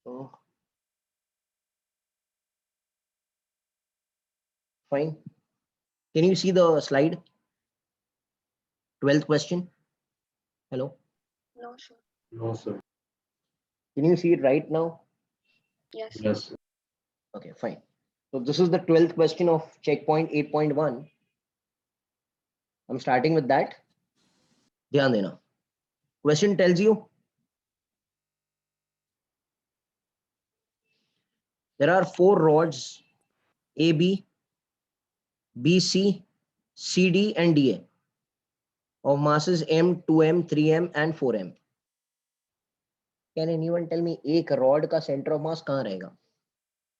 Oh, fine. Can you see the slide? 12th question. Hello. No, sir. No, sir. Can you see it right now? Yes. Yes. Okay, fine. So this is the 12th question of checkpoint 8.1. I'm starting with that. ध्यान देना. Question tells you there are 4 rods AB, BC, CD and DA of masses M, 2M, 3M and 4M. Can anyone tell me एक rod का center of mass कहाँ रहेगा?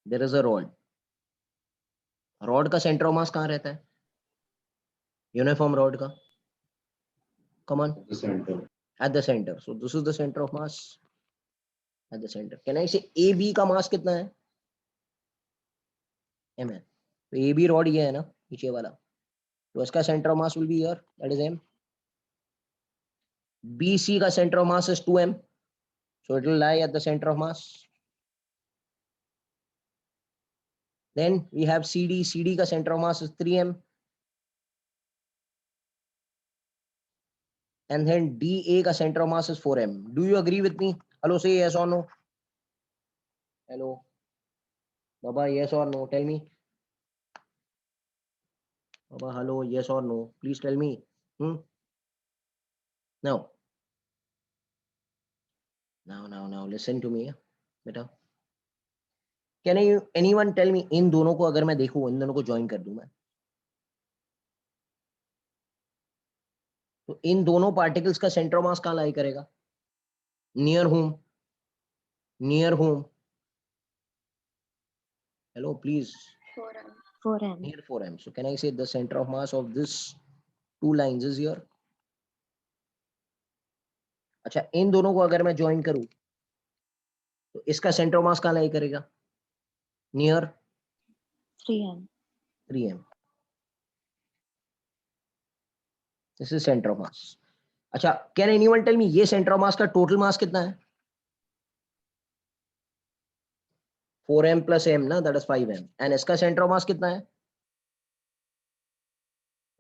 There is a rod. Rod का center of mass कहाँ रहता है? Uniform rod का. Come on. The center. At the center. So this is the center of mass at the center. Can I say AB का mass कितना है? M है. तो AB rod ये है ना पीछे वाला. तो इसका center of mass will be here. That is M. BC का center of mass is 2M. So it will lie at the center of mass. Then we have CD. CD का center of mass is 3M. And then DA का center of mass is 4M. Do you agree with me? Hello, say yes or no. Hello. Baba, yes or no? Tell me. Baba, hello, yes or no? Please tell me. No. Now, listen to me. बेटा. Can anyone tell me इन दोनों को अगर मैं देखूं इन दोनों को join कर दूं मैं तो इन दोनों पार्टिकल्स का सेंटर ऑफ मास कहाँ लाई करेगा near home hello please 4M. 4M. near 4M. So can I say the center of mass of this two lines is here? अच्छा इन दोनों को अगर मैं ज्वाइन करूं तो इसका सेंटर ऑफ मास कहाँ लाई करेगा near 3M. 3M. This is center of mass. अच्छा कैन एनीवन टेल मी ये सेंटर ऑफ मास का टोटल मास कितना है 4M plus M ना दैट इज 5M. एंड इसका सेंटर ऑफ मास कितना है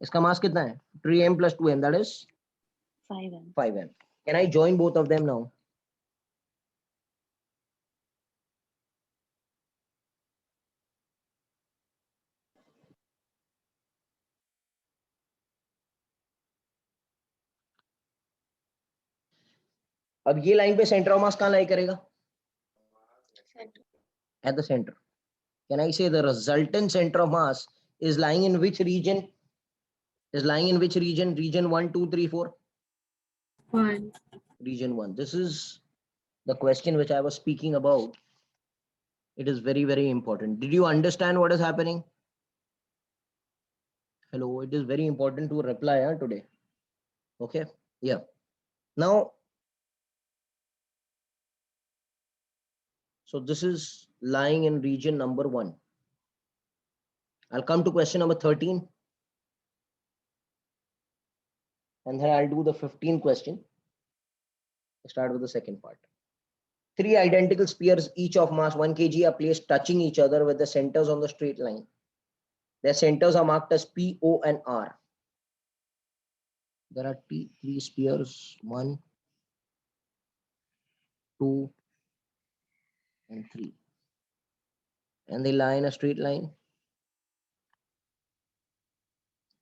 इसका मास कितना है 3M plus 2M that is 5M. 5M. Can I join both of them now? अब ये लाइन पे सेंटर ऑफ मास कहाँ लाई करेगा Center. at the center. Can I say the resultant center of mass is lying in which region? Is lying in which region? Region 1, 2, 3, 4? 1. Region 1. This is the question which I was speaking about. It is very, very important. Did you understand what is happening? Hello, it is very important to reply today. Okay, yeah. Now, so this is lying in region number 1. I'll come to question number 13. And then I'll do the 15th question. Start with the second part. 3 identical spheres, each of mass 1 kg, are placed touching each other with the centers on the straight line. Their centers are marked as P, O, and R. There are 3 spheres, 1, 2, and 3. And they lie in a straight line.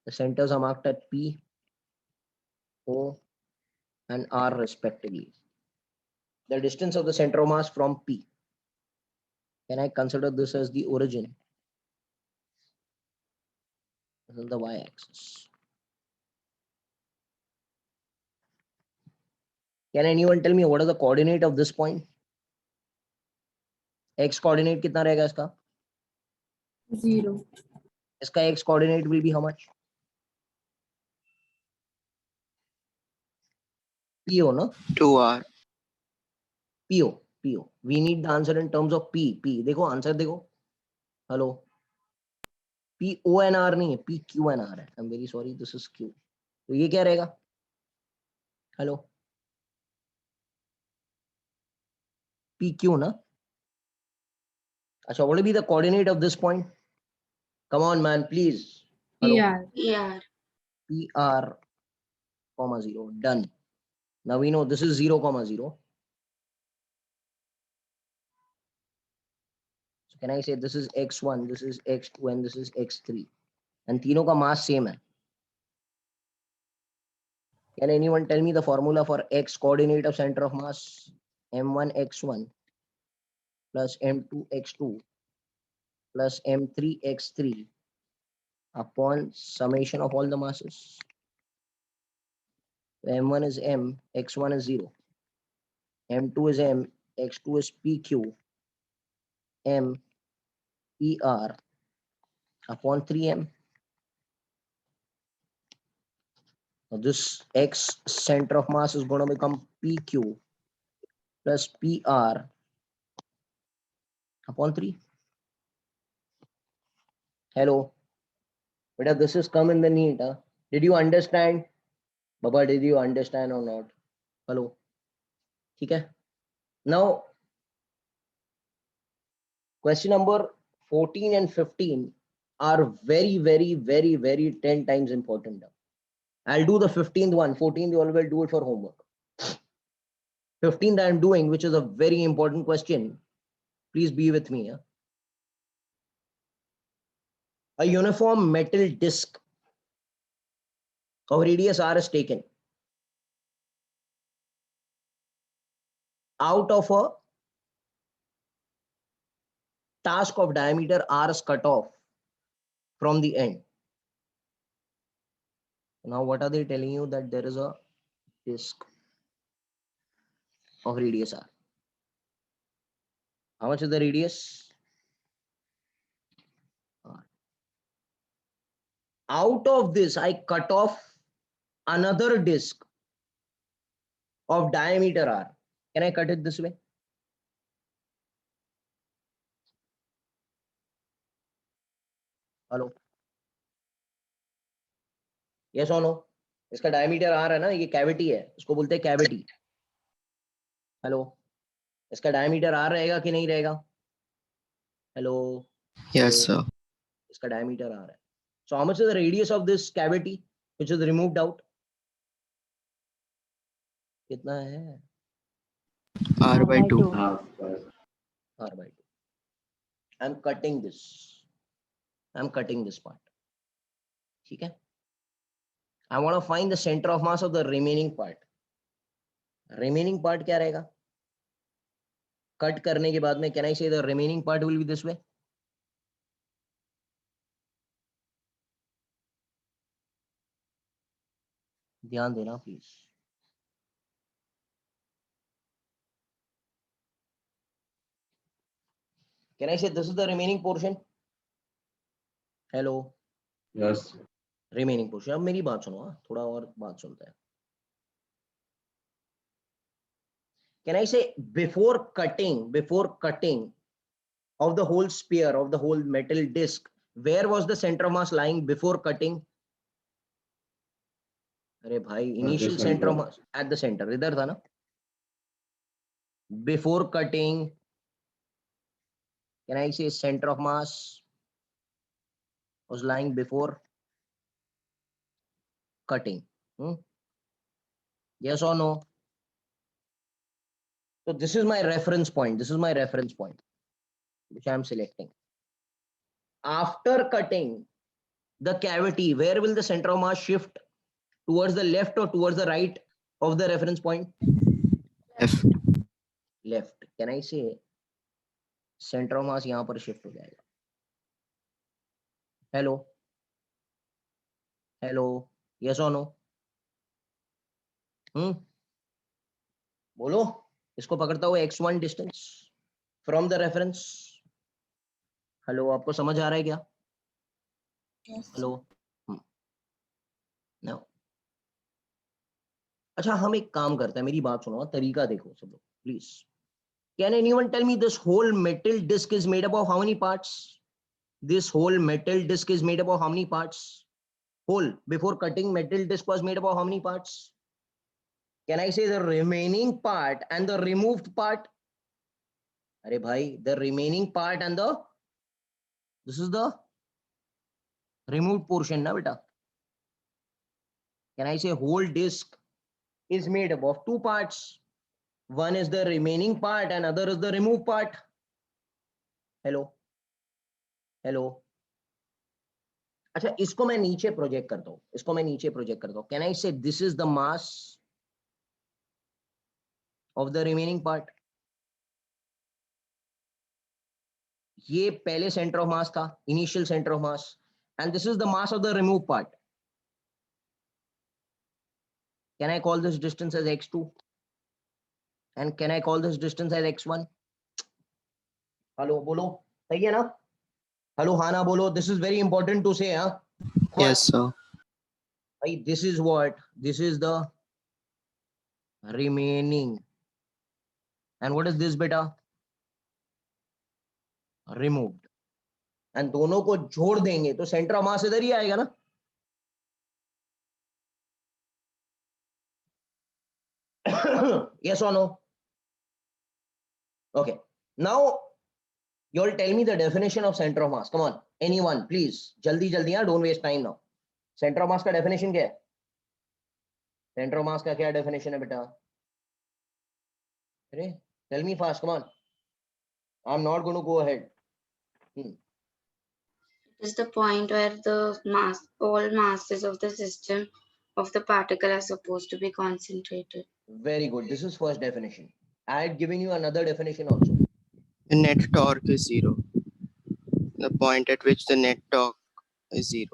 The centers are marked at P, O, and R respectively. The distance of the center of mass from P. Can I consider this as the origin? This is the y-axis. Can anyone tell me what is the coordinate of this point? X coordinate कितना रहेगा इसका? 0. इसका x coordinate will be how much? PO, no? 2R. PO. We need the answer in terms of P. देखो answer देखो. Hello. P O and R नहीं है, P Q and R है. I'm very sorry, this is Q. तो ये क्या रहेगा? Hello. P Q ना? Acha, what will be the coordinate of this point? Come on, man, please. Hello. PR. PR, comma 0. Done. Now we know this is 0, comma 0. So can I say this is x1, this is x2, and this is x3? And तीनों का mass same है. Can anyone tell me the formula for x coordinate of center of mass? M1 x1 plus M2 x2 plus M3 x3 upon summation of all the masses. So M1 is M, x1 is 0, M2 is M, x2 is PQ, M PR upon 3M. Now this x center of mass is going to become PQ plus PR upon 3. Hello. But this is come in the NEET. Huh? Did you understand? Baba, did you understand or not? Hello. Okay. Now, question number 14 and 15 are very, very, very, very 10 times important. I'll do the 15th one. 14th, you all will do it for homework. 15th I'm doing, which is a very important question. Please be with me. Huh? A uniform metal disc of radius r is taken out of a task of diameter r is cut off from the end. Now, what are they telling you? That there is a disc of radius r. How much is the radius? R. Out of this, I cut off another disc of diameter r. Can I cut it this way? Hello? Yes or no? इसका diameter r है ना, ये cavity है, इसको बोलते हैं cavity. Hello? इसका diameter r रहेगा कि नहीं रहेगा? Hello? Yes, sir. इसका diameter r है. So how much is the radius of this cavity which is removed out? कितना है? R by 2. R by 2. I'm cutting this. I'm cutting this part. Okay. I want to find the center of mass of the remaining part. Remaining part क्या रहेगा? Cut करने के बाद में can I say the remaining part will be this way? ध्यान देना please. Can I say this is the remaining portion? Hello. Yes. Remaining portion. अब मेरी बात सुनो, थोड़ा और बात सुनते हैं. Can I say before cutting of the whole sphere, of the whole metal disc, where was the center of mass lying before cutting? अरे भाई, initial center of mass at the center, इधर था ना? Before cutting, can I say center of mass was lying before cutting? Yes or no? So this is my reference point. This is my reference point, which I am selecting. After cutting the cavity, where will the center of mass shift? Towards the left or towards the right of the reference point? Left. Left. Can I say center of mass यहाँ पर shift हो जाएगा? Hello? Hello? Yes or no? बोलो. इसको पकड़ता हुआ x1 distance from the reference. Hello, आपको समझ आ रहा है क्या? हेलो. नो. अच्छा, हम एक काम करते हैं, मेरी बात सुनो, तरीका देखो सब लोग please. Can anyone tell me this whole metal disc is made up of how many parts? This whole metal disc is made up of how many parts? Whole before cutting metal disc was made up of how many parts? Can I say the remaining part and the removed part? अरे भाई, the remaining part and this is the removed portion ना बेटा. Can I say whole disk is made up of two parts? One is the remaining part and other is the removed part. Hello, hello. अच्छा, इसको मैं नीचे project करता हूँ, इसको मैं नीचे प्रोजेक्ट करता हूँ. Can I say this is the mass of the remaining part? ये पहले सेंटर ऑफ मास था, initial centre of mass, and this is the mass of the removed part. Can I call this distance as x2? And can I call this distance as x1? Hello बोलो, सही है ना? Hello हाँ ना बोलो. This is very important to say, हाँ. Yes, sir. भाई, this is what? This is the remaining. And what is this beta? Removed. And दोनों को जोड़ देंगे तो सेंटर ऑफ मास इधर ही आएगा ना. Yes or no? Okay. Now you'll tell me the definition of center of mass. Come on, anyone, please. जल्दी जल्दी हाँ, don't waste time now. Center of mass का definition क्या है? Center of mass का क्या definition है बेटा? अरे, tell me fast. Come on. I'm not going to go ahead. Is the point where the mass, all masses of the system of the particle are supposed to be concentrated. Very good. This is first definition. I had given you another definition also. The net torque is 0. The point at which the net torque is 0.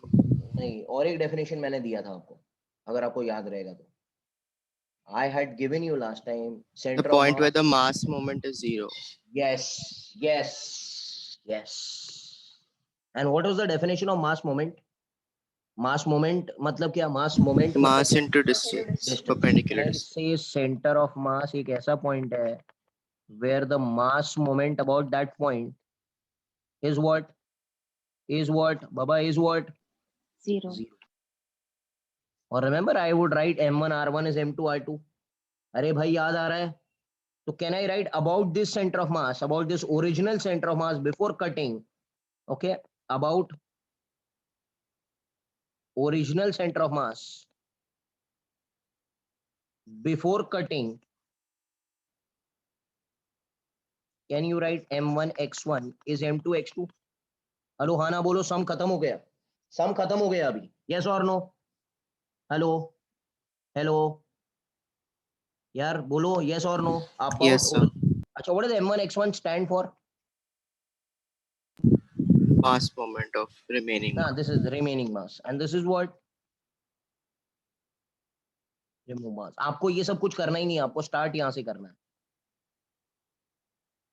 नहीं, और एक definition मैंने दिया था आपको, अगर आपको याद रहेगा तो. I had given you last time center The of point mass. where the mass moment is 0. Yes, yes, yes. And what was the definition of mass moment? Mass moment मतलब क्या? Mass moment Mass into distance, perpendicular Let's distance. say center of mass एक ऐसा point है where the mass moment about that point is what? Is what? Baba, is what? 0. 0. Or remember, I would write M1 R1 is M2 R2. अरे भाई याद आ रहा है? So can I write about this center of mass, about this original center of mass before cutting? Okay, about original center of mass before cutting. Can you write M1 X1 is M2 X2? Hello हाँ ना बोलो, सम खत्म हो गया, सम खत्म हो गया अभी. यस और नो? हेलो हेलो यार बोलो, यस और नो? आप Yes, sir. अच्छा, what does M1 X1 stand for? Mass moment of remaining Nah, mass. this is the remaining mass and this is what? Remove mass. आपको ये सब कुछ करना ही नहीं है, आपको स्टार्ट यहाँ से करना है.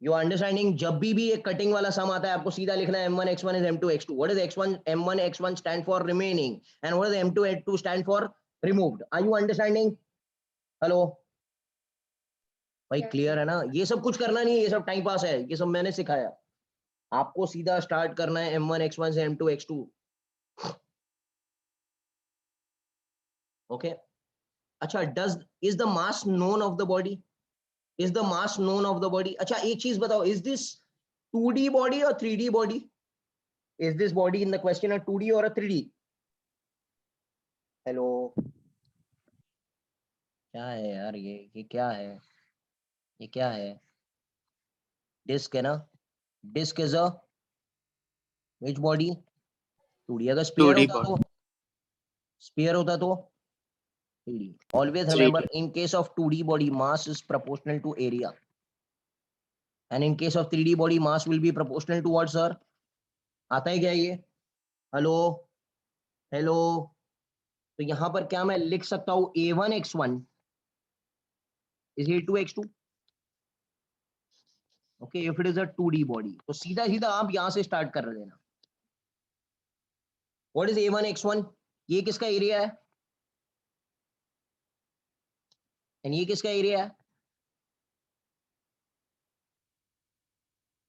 You are understanding? जब भी एक कटिंग वाला सम आता है, आपको सीधा लिखना है M1 X1 is M2 X2. What does X1 M1 X1 stand for? Remaining. And what does M2 X2 stand for? Removed. Are you understanding? Hello भाई, Yes, क्लियर है ना? ये सब कुछ करना नहीं है, ये सब टाइम पास है, ये सब मैंने सिखाया. आपको सीधा स्टार्ट करना है M1 X1 से M2 X2. ओके. अच्छा, is the mass known of the body? Is the mass known of the body? अच्छा, एक चीज बताओ, is this 2D body or 3D body? Is this body in the question a 2D or a 3D? Hello, क्या है यार ये क्या है? ये क्या है? डिस्क है ना? Disc is a which body? 2D. अगर स्फीयर 2D होता body. तो, स्फीयर होता तो 3D. Always 3D. remember, in case of 2D body, mass is proportional to area. And in case of 3D body, mass will be proportional to what, sir? आता है क्या ये? Hello hello. तो यहाँ पर क्या मैं लिख सकता हूँ? A1 X1 is A2 X2. Okay, if it is a 2D body, तो सीधा सीधा आप यहाँ से स्टार्ट कर देना. What is A1 X1? ये किसका एरिया है? एंड ये किसका एरिया है?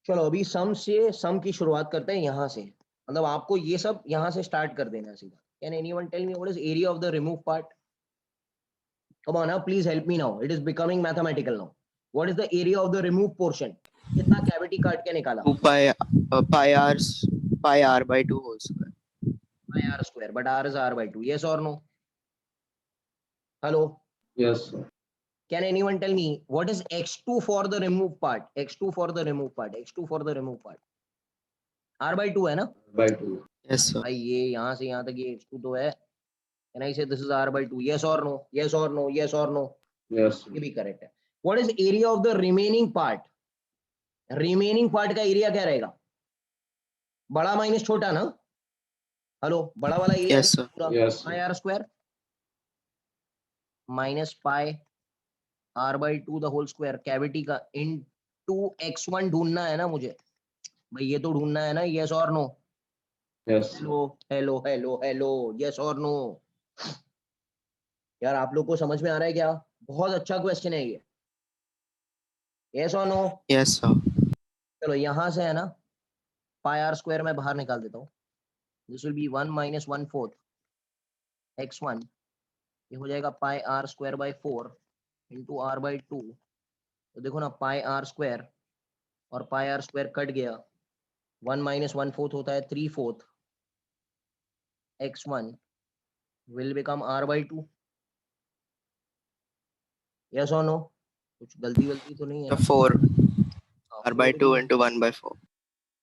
चलो अभी सम की शुरुआत करते हैं यहाँ से. मतलब आपको ये सब यहाँ से स्टार्ट कर देना है सीधा. Can anyone tell me what is area of the removed part? Come on now, please help me now. It is becoming mathematical now. What is the area of the removed portion? कितना cavity काट के निकाला? 2 pi r by 2 whole square. pi r square, but r is r by 2. Yes or no? Hello? Yes, sir. Can anyone tell me what is x2 for the removed part? x2 for the removed part. x2 for the removed part. r by 2 है ना? By 2. Yes, sir. भाई ये यहाँ से यहाँ तक ये x2 तो है. Can I say this is r by 2? Yes or no? Yes or no? Yes or no? Yes, sir. ये भी correct है. What is area of the remaining part? Remaining part का area क्या रहेगा? बड़ा माइनस छोटा ना? हेलो, बड़ा वाला एरिया Yes, sir. पूरा Yes, pi sir. r square minus pi r by 2 the whole square cavity का into x1 ढूंढना है ना मुझे भाई, ये तो ढूंढना है ना. yes or no? Yes, sir. Hello hello hello hello, yes or no? यार आप लोग को समझ में आ रहा है क्या? बहुत अच्छा क्वेश्चन है ये. yes or no? Yes, sir. चलो यहाँ से है ना pi r square मैं बाहर निकाल देता हूँ. this will be 1 minus 1/4 x1. ये हो जाएगा pi r square by 4 into r by 2. तो देखो ना pi r square और pi r square कट गया. 1 minus 1/4 होता है 3/4. x1 will become r by 2. yes or no? कुछ गलती वलती तो नहीं है The ना? 4 हाँ, r by 4 2 into 1 by 4.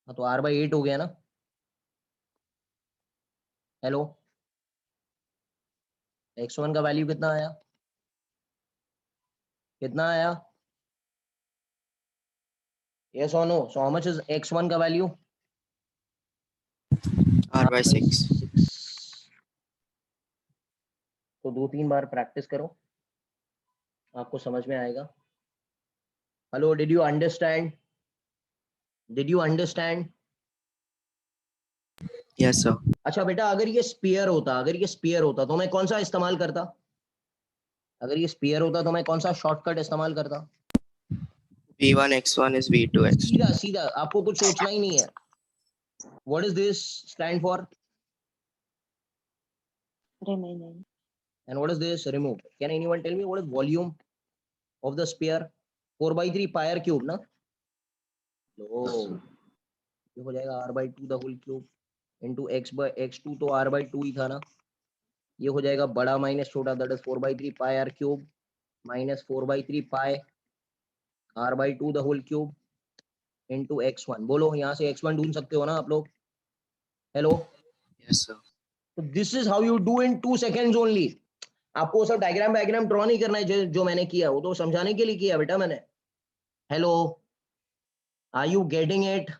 हाँ तो r by 8 हो गया ना. हेलो, x1 का वैल्यू कितना आया? कितना आया? yes or no? so how much is x1 का वैल्यू? R by 6. 6. तो 2-3 बार प्रैक्टिस करो, आपको समझ में आएगा. Hello, did you understand? Did you understand? Yes, sir. अच्छा बेटा, अगर ये स्पीयर होता, अगर ये स्पीयर होता तो मैं कौन सा इस्तेमाल करता? अगर ये स्पीयर होता तो मैं कौन सा शॉर्टकट इस्तेमाल करता? V1 x1 is V2 x2. सीधा सीधा, आपको कुछ सोचना ही नहीं है. What is this stand for? Remaining. And what is this? Remove. Can anyone tell me what is volume of the sphere? 4/3 pi r cube ना. लो, Yes, sir. ये हो जाएगा r by 2 the whole cube into x2 तो r by 2 ही था ना. ये हो जाएगा बड़ा माइनस छोटा, that is 4/3 pi r cube minus 4/3 pi r by 2 the whole cube into x1. बोलो, यहाँ से x1 ढूंढ सकते हो ना आप लोग? Hello, Yes, sir. तो this is how you do in 2 seconds only. आपको वो सब डायग्राम ड्रॉ नहीं करना है जो मैंने किया, वो तो समझाने के लिए किया बेटा मैंने. Hello, are you getting it?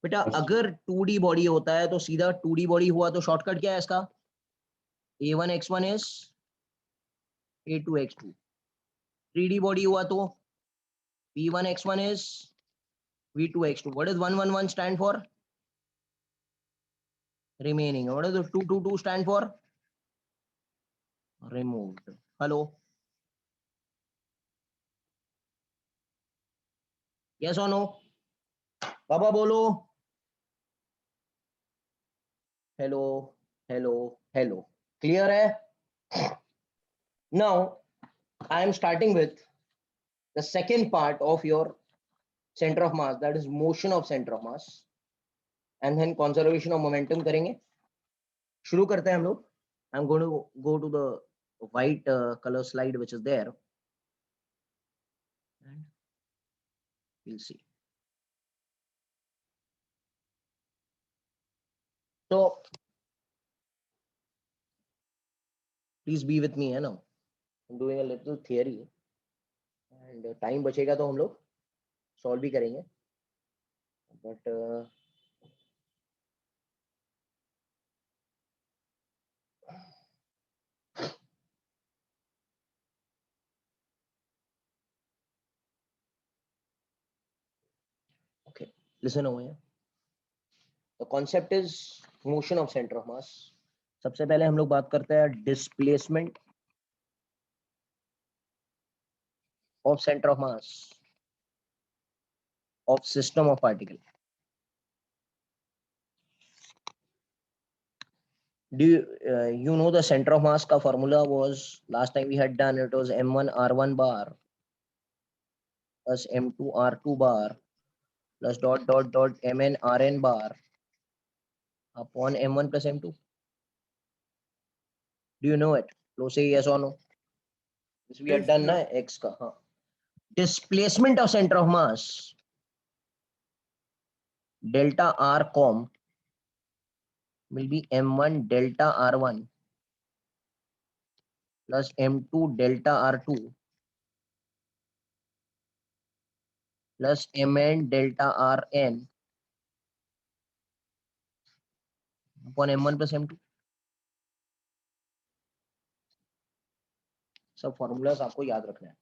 बेटा Yes, sir. अगर 2D बॉडी होता है तो सीधा 2D बॉडी हुआ तो शॉर्टकट क्या है इसका? a1 x1 is a2 x2. 3D body हुआ तो v1 x1 is v2 x2. What does 1 1 1 stand for? Remaining. What does the 2 2 2 stand for? Removed. Hello. Yes or no? पापा बोलो. Hello, hello, hello. Clear है? Now I am starting with the second part of your center of mass, that is motion of center of mass, and then conservation of momentum करेंगे. शुरू करते हैं हम लोग. I'm going to go to the white color slide which is there, and we'll see. So please be with me, है ना? I'm doing a little theory, and time बचेगा तो हम लोग solve भी करेंगे. But okay, listen over here. The concept is motion of center of mass. सबसे पहले हम लोग बात करते हैं displacement of center of mass of system of particle. Do you know the center of mass का formula was last time we had done, it was m1 r1 bar plus M2 R2 bar plus dot dot dot Mn Rn bar upon M1 plus M2. Do you know it? So say yes or no. This we have done na X ka. हाँ. Displacement of center of mass delta R com will be M1 delta R1 plus M2 delta R2 plus Mn delta Rn upon M1 plus M2. सब formulas आपको याद रखना है.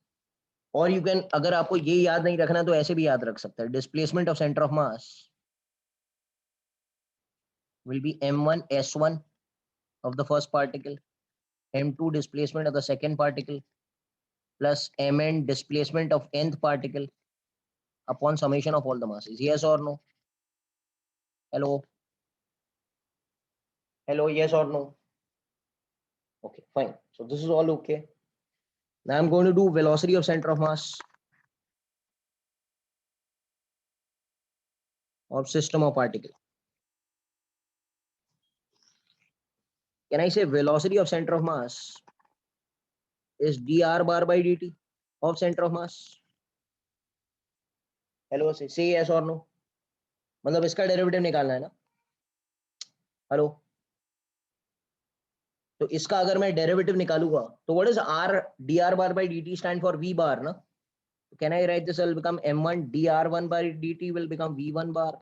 और you can, अगर आपको ये याद नहीं रखना तो ऐसे भी याद रख सकते हैं. Displacement of centre of mass will be M1 S1 of the first particle, M2 displacement of the second particle, plus Mn displacement of nth particle upon summation of all the masses. Yes or no? Hello? Hello, yes or no? Okay, fine. So this is all okay. Now I'm going to do velocity of center of mass of system of particle. Can I say velocity of center of mass is dr bar by dt of center of mass? Hello, say yes or no. मतलब इसका derivative निकालना है ना. Hello. तो इसका अगर मैं derivative निकालूंगा तो what is r dr bar by dt stand for v bar ना. Can I write this will become m1 dr1 by dt will become v1 bar,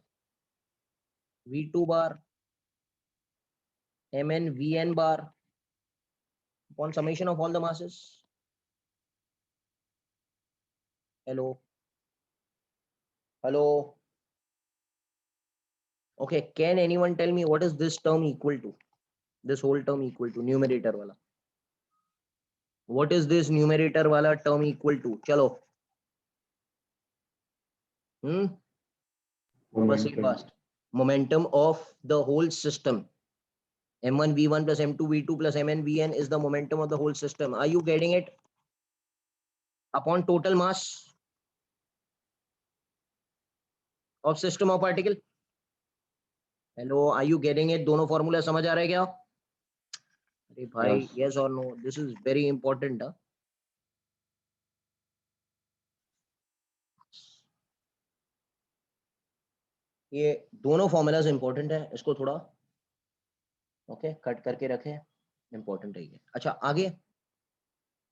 v2 bar, mn vn bar upon summation of all the masses. Hello. Hello. Okay, can anyone tell me what is this term equal to? This whole term equal to numerator wala. What is this numerator wala term equal to? Chalo. Fast. Momentum of the whole system. M1 V1 plus M2 V2 plus Mn Vn is the momentum of the whole system. Are you getting it? Upon total mass of system of particle. Hello, are you getting it? दोनों formula समझ आ रहा है क्या? अरे भाई, yes or no? This is very important. ये दोनों formulas important है. इसको थोड़ा ओके कट करके रखें. इंपॉर्टेंट है ये. अच्छा आगे.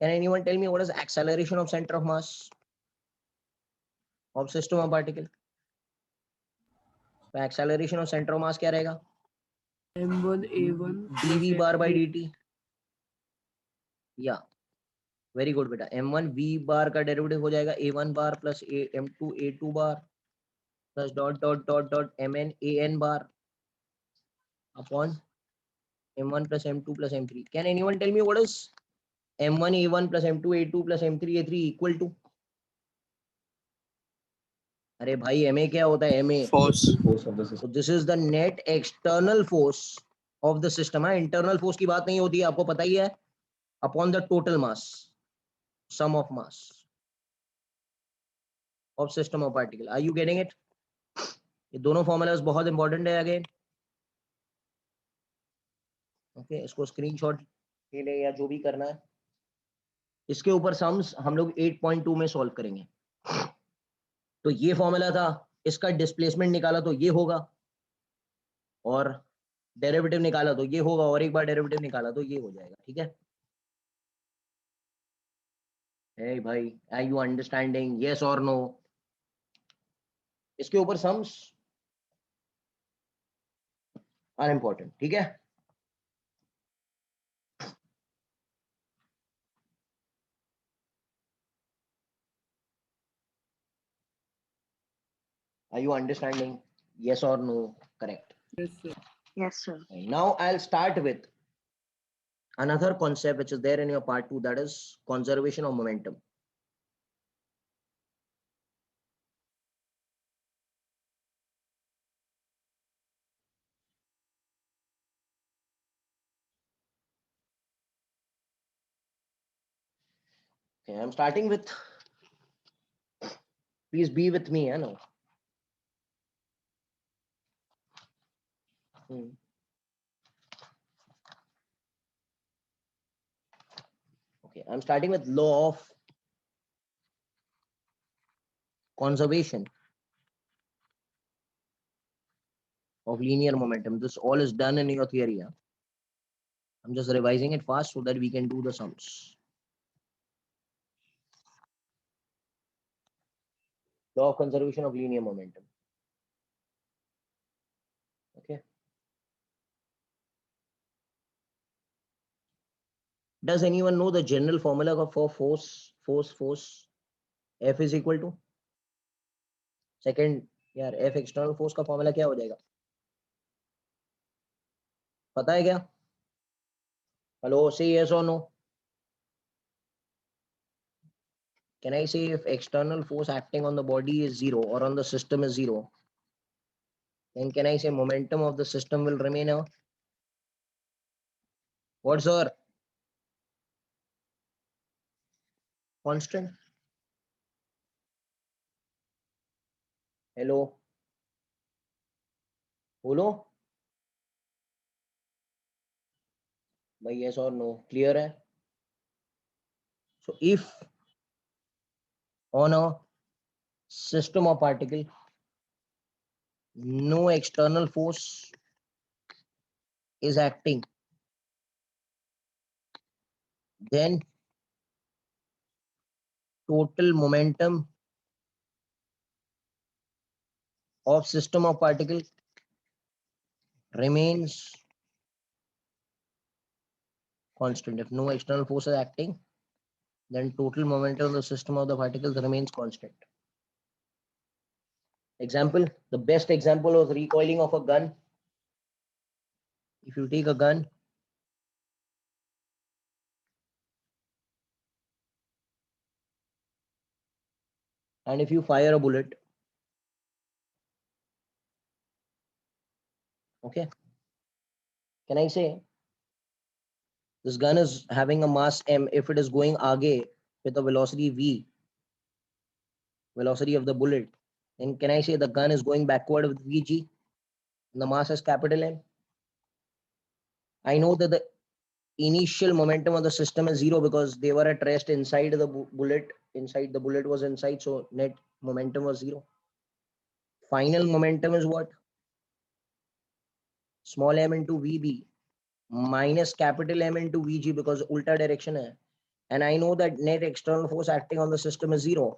Can anyone tell me what is acceleration of center of mass of system of particle? तो acceleration of center of mass क्या रहेगा? m1 a1 dv bar by dt. या वेरी गुड बेटा. m1 v बार का डेरिवेटिव हो जाएगा a1 bar plus m2 a2 bar plus dot dot dot dot mn an bar upon m1 plus m2 plus m3. Can anyone tell me what is m1 a1 plus m2 a2 plus m3 a3 equal to? अरे भाई ma क्या होता है? ma Force. Force of the system. so this is the net external force of the system है. internal force की बात नहीं होती है, आपको पता ही है. upon the total mass, sum of mass of system of particle. Are you getting it? ये दोनों फॉर्मूलाज बहुत इंपॉर्टेंट है. अगेन ओके, इसको स्क्रीनशॉट ले ले या जो भी करना है. इसके ऊपर सम्स हम लोग 8.2 में सॉल्व करेंगे. तो ये फॉर्मूला था, इसका डिस्प्लेसमेंट निकाला तो ये होगा, और डेरिवेटिव निकाला तो ये होगा, और एक बार डेरिवेटिव निकाला तो ये हो जाएगा. ठीक है. Hey भाई, are you understanding? Yes or no? इसके ऊपर सम्स आर इंपॉर्टेंट. ठीक है. Are you understanding? Yes or no? Correct. yes sir. Yes, sir. Now I'll start with another concept which is there in your part 2, that is conservation of momentum. Okay, I'm starting with Please be with me, I know. Okay, I'm starting with law of conservation of linear momentum. This all is done in your theory. Huh? I'm just revising it fast so that we can do the sums. Law of conservation of linear momentum. Okay. Does anyone know the general formula for force? F is equal to second यार F external force का formula क्या हो जाएगा? पता है क्या? Hello, say yes or no. Can I say if external force acting on the body is 0 or on the system is 0, then can I say momentum of the system will remain a what, sir? Constant. Hello. बोलो भाई yes or no. Clear है? So if on a system of particle no external force is acting, then total momentum of system of particle remains constant. If no external force is acting, then total momentum of the system of the particles remains constant. Example, the best example of recoiling of a gun. If you take a gun and if you fire a bullet, okay, can I say this gun is having a mass m if it is going aage with a velocity v, velocity of the bullet, then can I say the gun is going backward with vg and the mass is capital M? I know that the initial momentum of the system is 0 because they were at rest inside the bullet, inside the bullet was inside, so net momentum was 0. Final momentum is what? Small m into vb minus capital M into vg because ulta direction hai. And I know that net external force acting on the system is 0.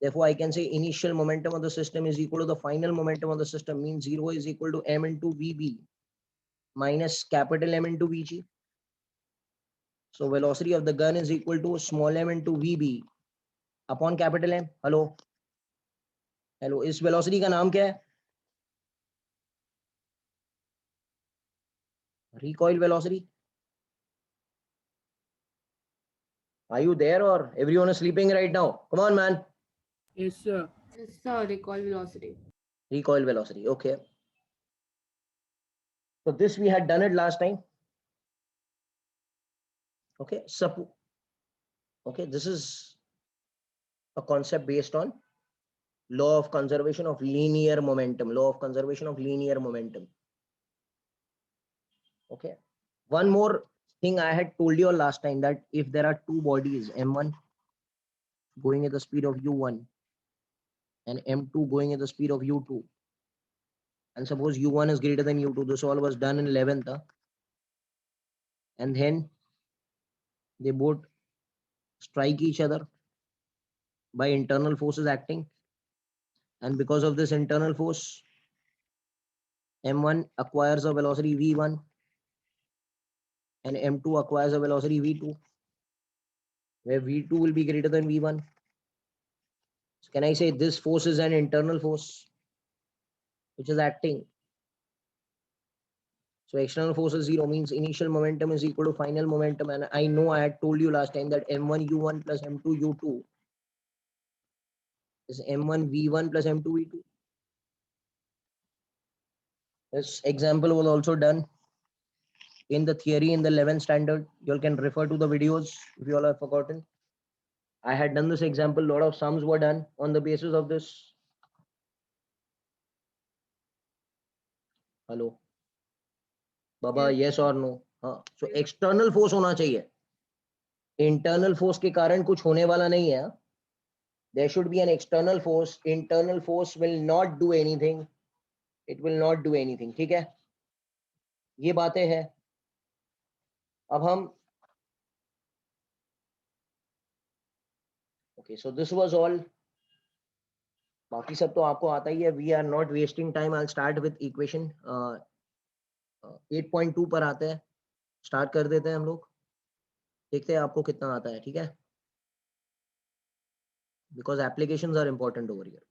Therefore, I can say initial momentum of the system is equal to the final momentum of the system, means 0 is equal to m into vb minus capital M into vg. So velocity of the gun is equal to small m into vb upon capital M. Hello, hello. इस velocity का नाम क्या है? Recoil velocity. Are you there or everyone is sleeping right now? Come on, man. Yes, sir. Yes, sir. Recoil velocity. Recoil velocity. Okay. So this we had done it last time. Okay. Okay. This is a concept based on law of conservation of linear momentum. Law of conservation of linear momentum. Okay. One more thing I had told you last time, that if there are two bodies, M1 going at the speed of U1 and M2 going at the speed of U2, and suppose U1 is greater than U2, this all was done in 11th, and then they both strike each other by internal forces acting, and because of this internal force, M1 acquires a velocity V1 and M2 acquires a velocity V2, where V2 will be greater than V1. So can I say this force is an internal force which is acting? So external force is 0, means initial momentum is equal to final momentum. And I know I had told you last time that M1 U1 plus M2 U2 is M1 V1 plus M2 V2. This example was also done in the theory in the 11th standard. You all can refer to the videos if you all have forgotten. I had done this example, lot of sums were done on the basis of this. Hello Baba, yes or no? हाँ, so external force होना चाहिए, internal force के कारण कुछ होने वाला नहीं है. There should be an external force. Internal force will not do anything. It will not do anything. ठीक है, ये बातें हैं. अब हम okay, so this was all. बाकी सब तो आपको आता ही है. We are not wasting time. I'll start with equation 8.2 पर आते हैं. स्टार्ट कर देते हैं हम लोग. देखते हैं आपको कितना आता है. ठीक है, because applications are important over here.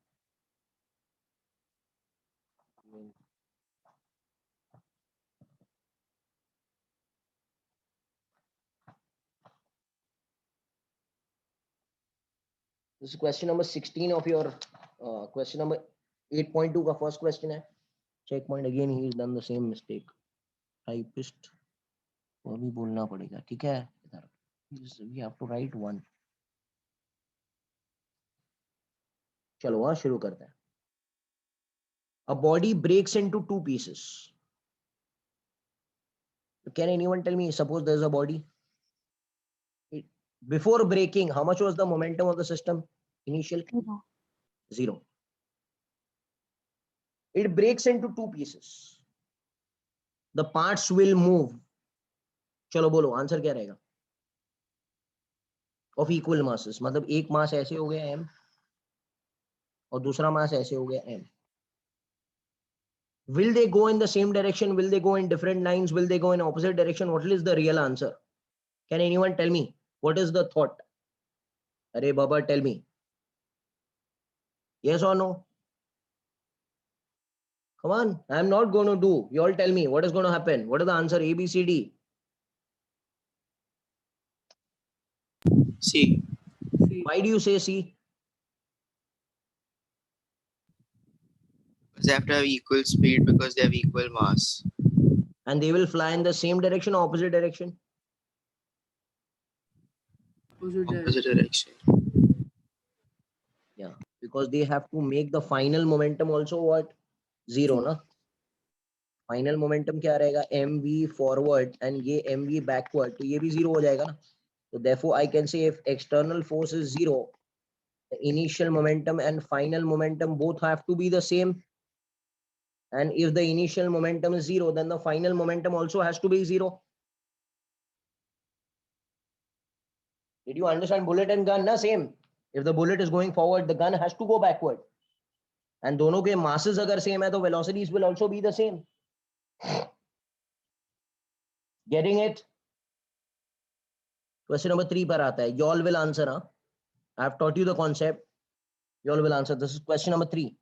This is question number 16 of your question number 8.2 का first question है. Checkpoint again, he has done the same mistake. Typist को भी बोलना पड़ेगा. ठीक है, इधर we have to write one. चलो वहाँ शुरू करते हैं. A body breaks into two pieces. Can anyone tell me, suppose there's a body. Before breaking, how much was the momentum of the system? Initial? 0. 0. It breaks into two pieces. The parts will move. चलो बोलो answer क्या रहेगा? Of equal masses. मतलब एक मास ऐसे हो गया m और दूसरा मास ऐसे हो गया m. Will they go in the same direction? Will they go in different lines? Will they go in opposite direction? What is the real answer? Can anyone tell me? What is the thought? Arey Baba, tell me. Yes or no? Come on, I'm not going to do. You all tell me what is going to happen. What is the answer? A, B, C, D. C. C. Why do you say C? Because they have to have equal speed because they have equal mass. And they will fly in the same direction or opposite direction? Opposite Opposite direction. direction. Yeah, because they have to make the final momentum also what? 0 ना? Final momentum क्या रहेगा? mv forward and ये mv backward. तो ये भी 0 हो जाएगा ना? So therefore I can say if external force is 0, the initial momentum and final momentum both have to be the same. And if the initial momentum is 0, then the final momentum also has to be 0. Did you understand? Bullet and gun, na same. If the bullet is going forward, the gun has to go backward. And दोनों के masses अगर same है तो velocities will also be the same. Getting it? Question number 3 पर आता है. You all will answer, huh? I have taught you the concept. You all will answer. This is question number 3.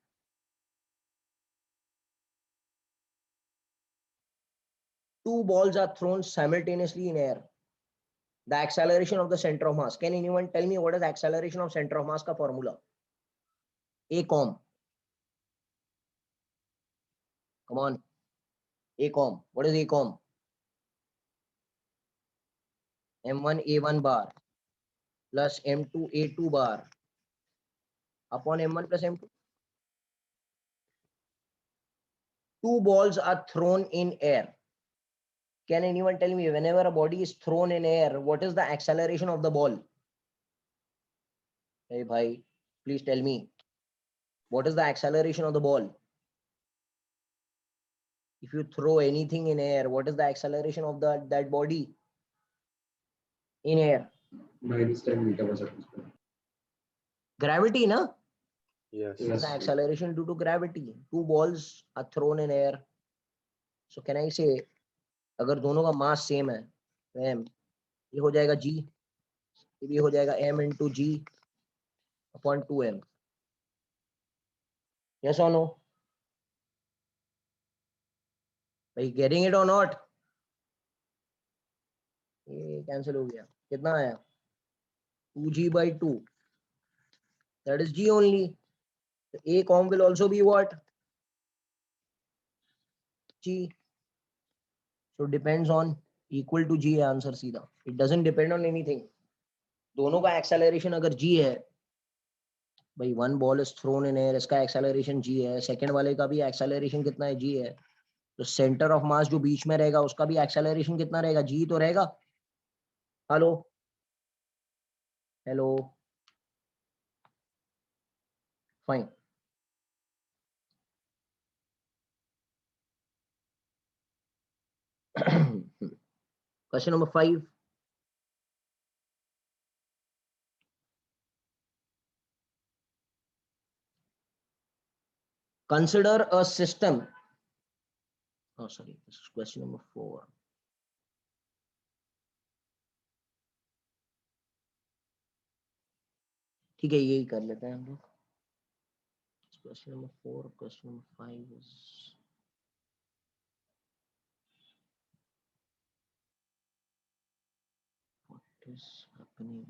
Two balls are thrown simultaneously in air. The acceleration of the center of mass. Can anyone tell me what is acceleration of center of mass का formula? ACOM. Come on. ACOM. What is ACOM? M1 A1 bar plus M2 A2 bar upon M1 plus M2. Two balls are thrown in air. Can anyone tell me whenever a body is thrown in air, what is the acceleration of the ball? Hey bhai, please tell me. What is the acceleration of the ball? If you throw anything in air, what is the acceleration of that body in air? -10 meter per second square. Gravity, na? Yes. It's the acceleration due to gravity. Two balls are thrown in air. So can I say, अगर दोनों का mass same है, तो m, ये हो जाएगा g, ये भी हो जाएगा m into g upon 2m. Yes or no? भाई getting it or not? ये cancel हो गया. कितना आया? 2g by 2. That is g only. So A com will also be what? G. So depends on equal to G answer सीधा. It doesn't depend on anything. दोनों का acceleration अगर g है भाई, one ball is thrown in air, इसका acceleration g है, second वाले का भी एक्सेलरेशन कितना है, g है, तो सेंटर ऑफ मास जो बीच में रहेगा उसका भी एक्सेलरेशन कितना रहेगा, g तो रहेगा। Hello hello, fine. Question number 5, consider a system, oh sorry, this is question number 4. ठीक है, यही कर लेते हैं हम लोग। Question number 4, question number 5 is what is happening?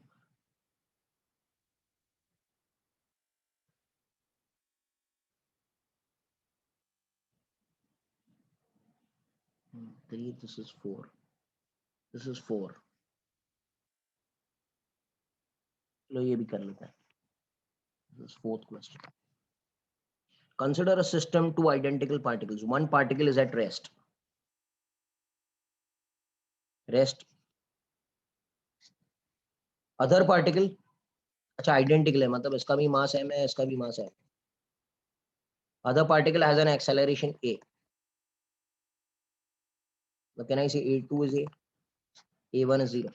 Three, this is 4, this is 4, चलो ये भी कर लेते हैं। This is fourth question. Consider a system, two identical particles, one particle is at rest, other particle, अच्छा आइडेंटिकल है, मतलब इसका भी मास m है, इसका भी मास है, other particle has an acceleration a, so can I say a2 is a, a1 is 0,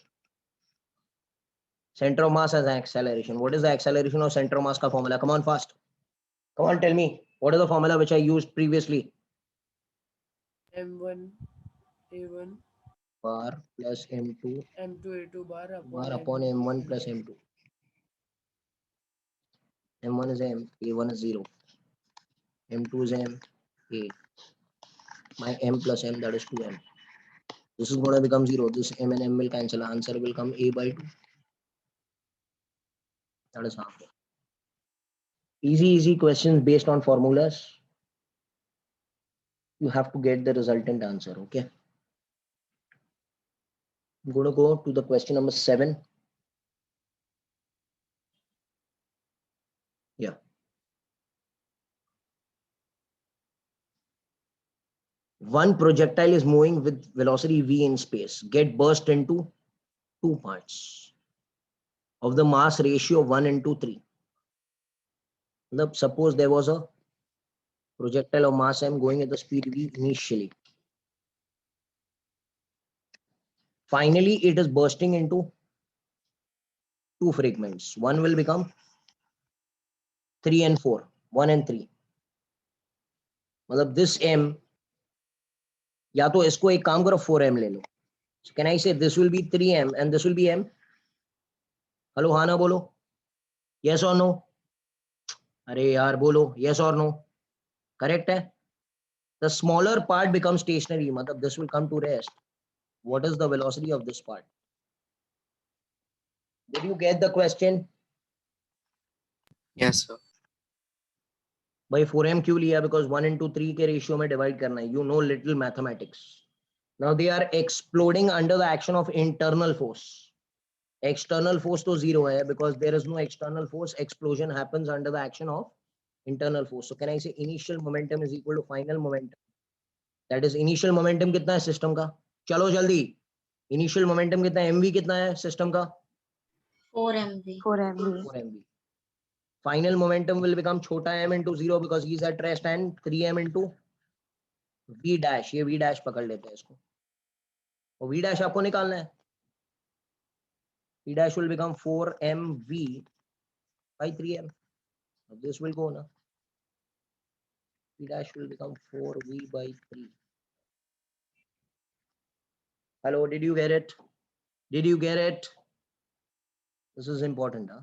center of mass has an acceleration, what is the acceleration of center of mass का formula, come on fast, come on tell me, what is the formula which I used previously, M1 A1 bar plus m2 M2 A2 bar bar upon upon m1 plus m2, m1 is m, a1 is 0, m2 is m, a, my m plus m, that is 2m, this is going to become 0, this m and m will cancel, answer will come a by 2, that is half. Easy questions based on formulas, you have to get the resultant answer, okay. I'm going to go to the question number 7. Yeah. One projectile is moving with velocity v in space, get burst into two parts of the mass ratio 1:3. Suppose there was a projectile of mass m going at the speed v initially. Finally, it is bursting into two fragments. One will become 3 and 4, 1 and 3. मतलब this m, या तो इसको एक काम करो 4m ले लो. So can I say this will be 3m and this will be m? Hello हाँ ना बोलो, yes or no? अरे यार बोलो yes or no? Correct है? The smaller part becomes stationary, मतलब this will come to rest. What is the velocity of this part? Did you get the question? Yes, sir. भाई 4m क्यों लिया? Because 1:3 के ratio में divide करना है. You know little mathematics. Now they are exploding under the action of internal force. External force तो zero है because there is no external force. Explosion happens under the action of internal force. So can I say initial momentum is equal to final momentum? That is initial momentum कितना है system का? चलो जल्दी. Initial momentum कितना है? mv कितना है system का? 4 MV. 4 MV. 4 mv. Final momentum will become छोटा m into 0 because he is at rest and 3m into v dash. ये v dash पकड़ लेते हैं इसको. और v dash आपको निकालना है. v dash will become 4mv by 3m. This will go now. V dash will become 4v by 3. Hello, did you get it? Did you get it? This is important, huh?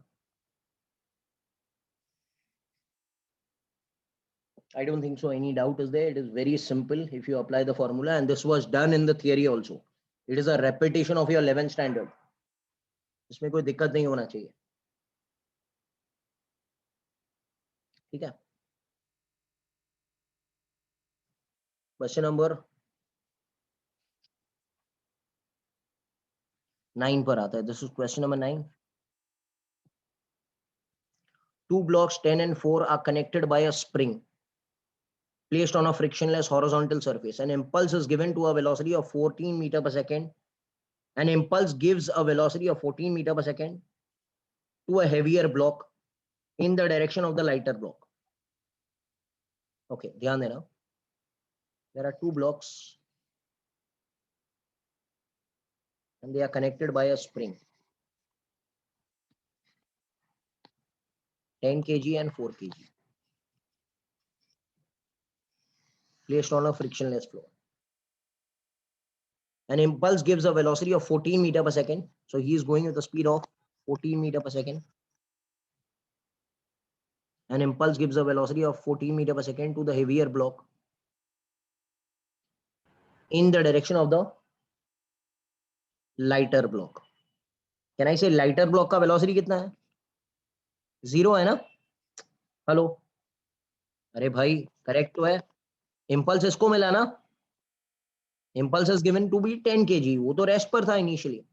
I don't think so. Any doubt is there? It is very simple if you apply the formula, and this was done in the theory also. It is a repetition of your 11th standard. इसमें कोई दिक्कत नहीं होना चाहिए. ठीक है. Question number 9 पर आता है. This is question number 9. Two blocks 10 and 4 are connected by a spring placed on a frictionless horizontal surface. An impulse is given to a velocity of 14 meter per second. An impulse gives a velocity of 14 meter per second to a heavier block in the direction of the lighter block. Okay, ध्यान देना. There are two blocks and they are connected by a spring. 10 kg and 4 kg. Placed on a frictionless floor. An impulse gives a velocity of 14 meter per second. So he is going with a speed of 14 meter per second. An impulse gives a velocity of 14 meter per second to the heavier block in the direction of the lighter block. Can I say lighter block का velocity कितना है? 0 है ना? Hello, अरे भाई correct तो है. Impulse इसको मिला ना. Impulse is given to be 10 kg. वो तो रेस्ट पर था initially.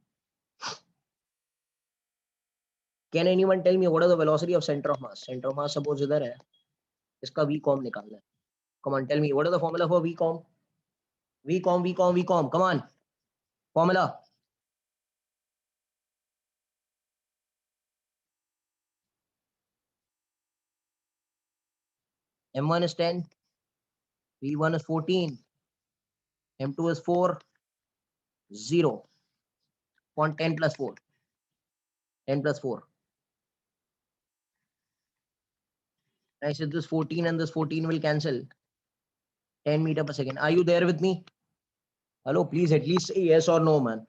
Can anyone tell me what is the velocity of centre of mass? Centre of mass suppose इधर है, इसका वी कॉम निकालना है. Come on tell me what is the formula for V com? V com V com V com, come on, formula. M1 is 10, V1 is 14, M2 is 4, 0. On 10 plus 4. 10 plus 4. I said this 14 and this 14 will cancel. 10 meter per second. Are you there with me? Hello, please at least say yes or no, man.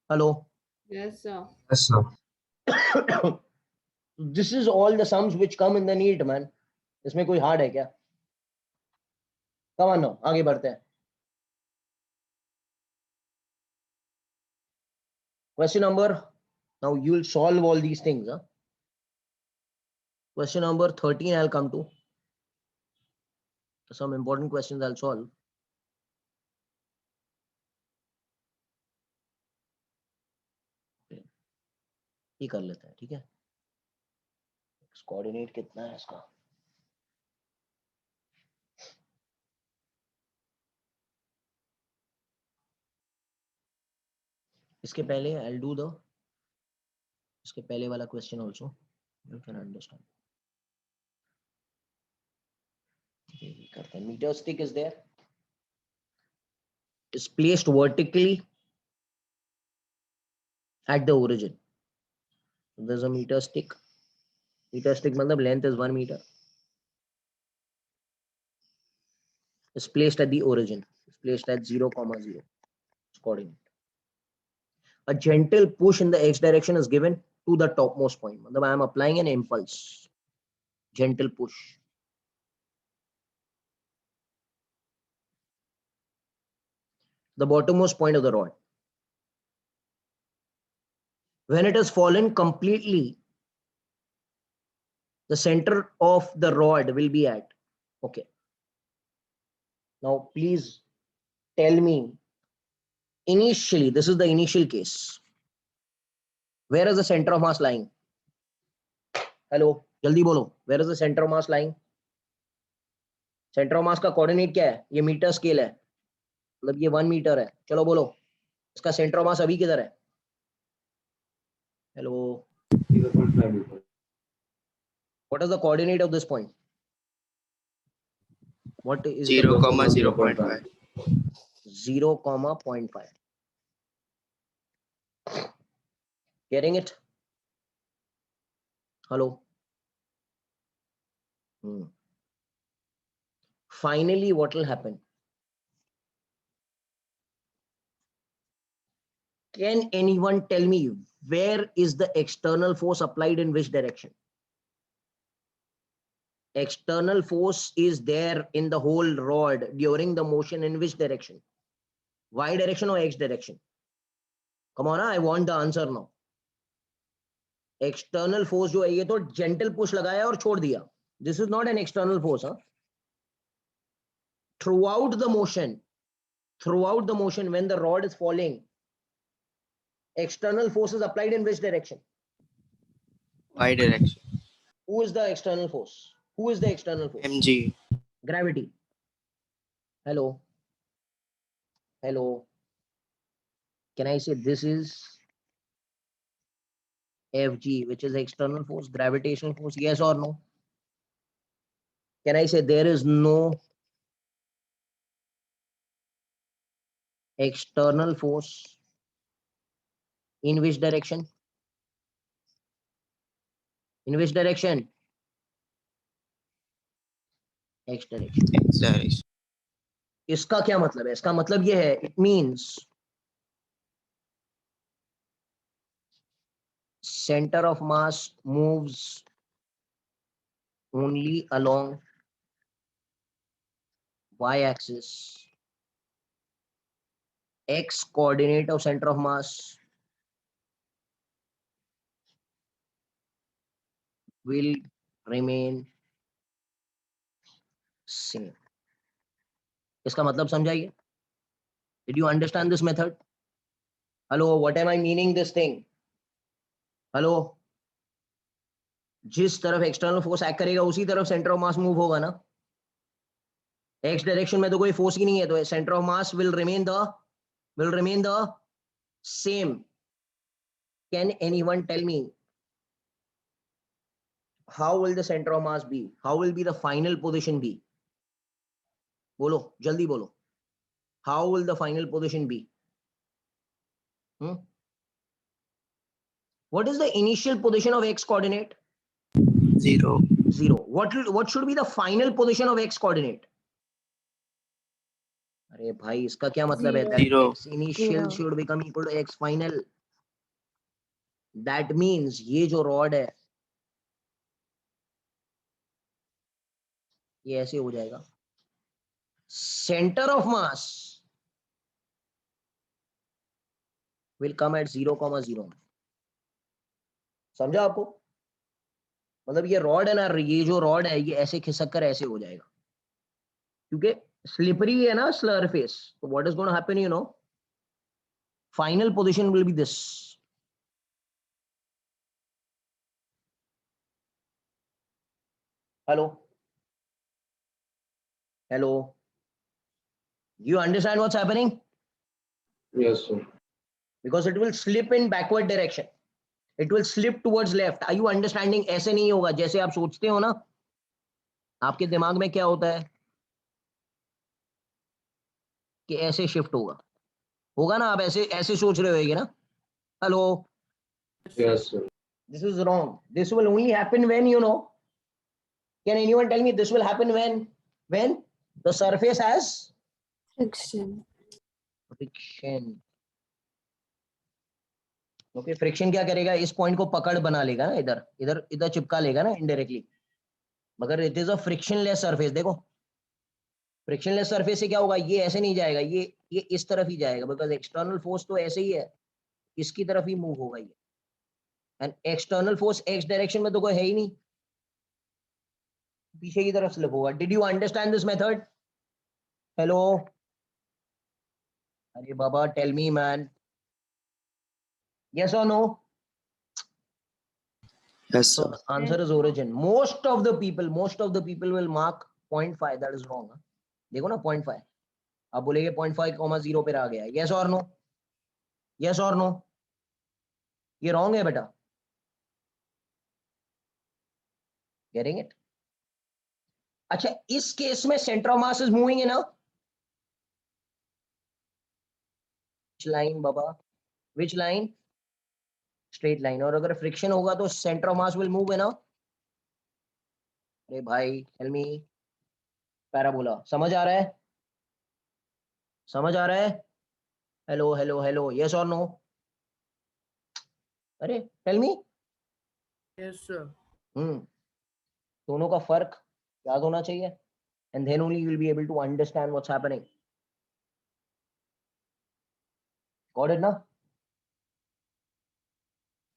Hello. Yes, sir. Yes, sir. This is all the sums which come in the NEET, man. इसमें कोई hard है क्या? Come on now, आगे बढ़ते हैं. Question number, now you'll solve all these things. Huh? Question number 13 I'll come to. Some important questions I'll solve. ये कर लेते हैं, ठीक है? कोऑर्डिनेट कितना है इसका? इसके पहले I'll do the इसके पहले वाला question also. You can understand. ये करते हैं. Meter stick is there. Is placed vertically at the origin. There's a meter stick. Meter stick मतलब length is 1 meter. Is placed at the origin. Is placed at 0, 0. It's coordinate. A gentle push in the x direction is given to the topmost point. मतलब I am applying an impulse. Gentle push. The bottommost point of the rod. When it has fallen completely, the center of the rod will be at. Okay. Now, please tell me, initially, this is the initial case. Where is the center of mass lying? Hello, jaldi bolo. Where is the center of mass lying? Center of mass का coordinate क्या है? ये metre scale है. मतलब ये 1 metre है. चलो बोलो. इसका center of mass अभी किधर है? Hello. 0.5 meter. What is the coordinate of this point? What is 0, the 0.5. 0, 0.5. Getting it? Hello. Finally, what will happen? Can anyone tell me where is the external force applied in which direction? External force is there in the whole rod during the motion in which direction? Y direction or X direction? Come on, I want the answer now. External force जो है ये तो gentle push लगाया और छोड़ दिया. This is not an external force. Huh? Throughout the motion when the rod is falling, external force is applied in which direction? Y direction. Who is the external force? Who is the external force? mg. Gravity. Hello. Hello. Can I say this is Fg, which is external force, gravitational force? Yes or no? Can I say there is no external force in which direction? In which direction? X direction. X direction. इसका क्या मतलब है? इसका मतलब ये है, it means center of mass moves only along y-axis. X coordinate of center of mass will remain same. इसका मतलब समझाइए? Did you understand this method? Hello, what am I meaning this thing? Hello, जिस तरफ external force act करेगा उसी तरफ centre of mass move होगा ना. एक्स डायरेक्शन में तो कोई फोर्स ही नहीं है, तो centre of mass will remain the same. Can anyone tell me how will the center of mass be? How will be the final position be? बोलो, जल्दी बोलो. How will the final position be? What is the initial position of x coordinate? 0. 0. What should be the final position of x coordinate? अरे भाई, इसका क्या मतलब है? That 0. x initial 0. should become equal to x final. That means ये जो rod है ये ऐसे हो जाएगा. Center of mass will come at 0,0. समझा आपको? मतलब ये रॉड है ना, ये जो रॉड है ये ऐसे खिसक कर ऐसे हो जाएगा, क्योंकि स्लिपरी है ना सरफेस. तो what is going to happen, you know, final position will be this. Hello, hello, you understand what's happening? Yes, sir. Because it will slip in backward direction. It will slip towards left. Are you understanding? ऐसे नहीं होगा जैसे आप सोचते हो ना. आपके दिमाग में क्या होता है कि ऐसे शिफ्ट होगा ना. आप ऐसे ऐसे सोच रहे होगे ना. Hello. Yes, sir. This is wrong. This will only happen when, you know, can anyone tell me this will happen when the surface has Friction. friction. Okay, friction क्या करेगा? इस पॉइंट को पकड़ बना लेगा ना, इधर इधर इधर चिपका लेगा ना इनडायरेक्टली. मगर it is a frictionless surface. देखो, फ्रिक्शनलेस सरफेस से क्या होगा? ये ऐसे नहीं जाएगा, ये इस तरफ ही जाएगा, बिकॉज एक्सटर्नल फोर्स तो ऐसे ही है, इसकी तरफ ही मूव होगा ये. And external force x direction में तो कोई है ही नहीं, पीछे की तरफ स्लिप होगा. Did you understand this method? Hello, अरे बाबा, टेल मी मैन. यस और no? Yes, So sir. the answer is origin. Most of the people will mark 0.5. That is wrong. देखो ना 0.5. आप बोलेगे 0.5, 0 पे आ गया. Yes or no? Yes or no? ये wrong है बेटा. Getting it? अच्छा, इस केस में center of mass is moving in a which line Baba? Which line? Straight line. और अगर friction होगा तो center of mass will move in a, अरे भाई tell me, पैराबोला. समझ आ रहा है? समझ आ रहा है? हेलो हेलो हेलो, यस और नो? अरे टेल मी. Yes, sir. दोनों का फर्क याद होना चाहिए, and then only you will be able to understand what's happening. Got it, na?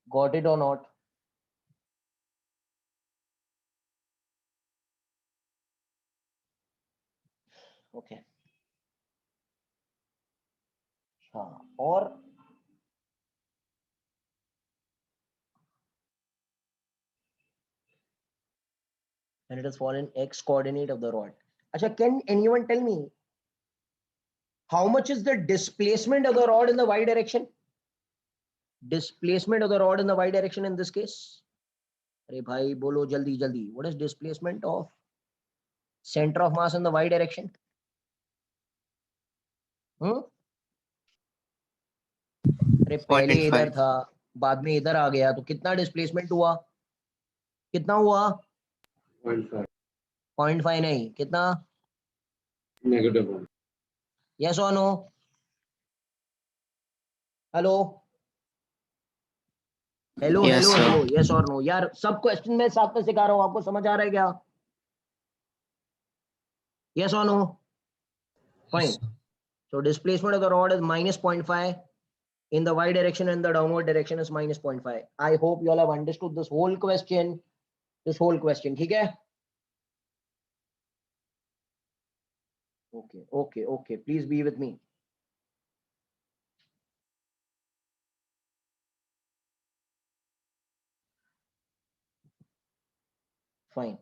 Got it or not? Okay. हाँ, और and it has fallen x coordinate of the rod. Acha, can anyone tell me how much is the displacement of the rod in the y direction? Displacement of the rod in the y direction in this case? Arey bhai, bolo jaldi jaldi. What is displacement of center of mass in the y direction? अरे पहले 0.5. इधर था, बाद में इधर आ गया, तो कितना डिस्प्लेसमेंट हुआ? कितना हुआ? 0.5. 0.5 नहीं, कितना? -1. यस और no? Hello hello Yes, hello sir. Hello, yes और नो? यार सब क्वेश्चन मैं साथ में सिखा रहा हूँ, आपको समझ आ रहा है क्या? यस और no? Fine. So displacement of the rod is -0.5 in the y direction and the downward direction is -0.5. I hope you all have understood this whole question. ठीक है? Okay. Please be with me. Fine.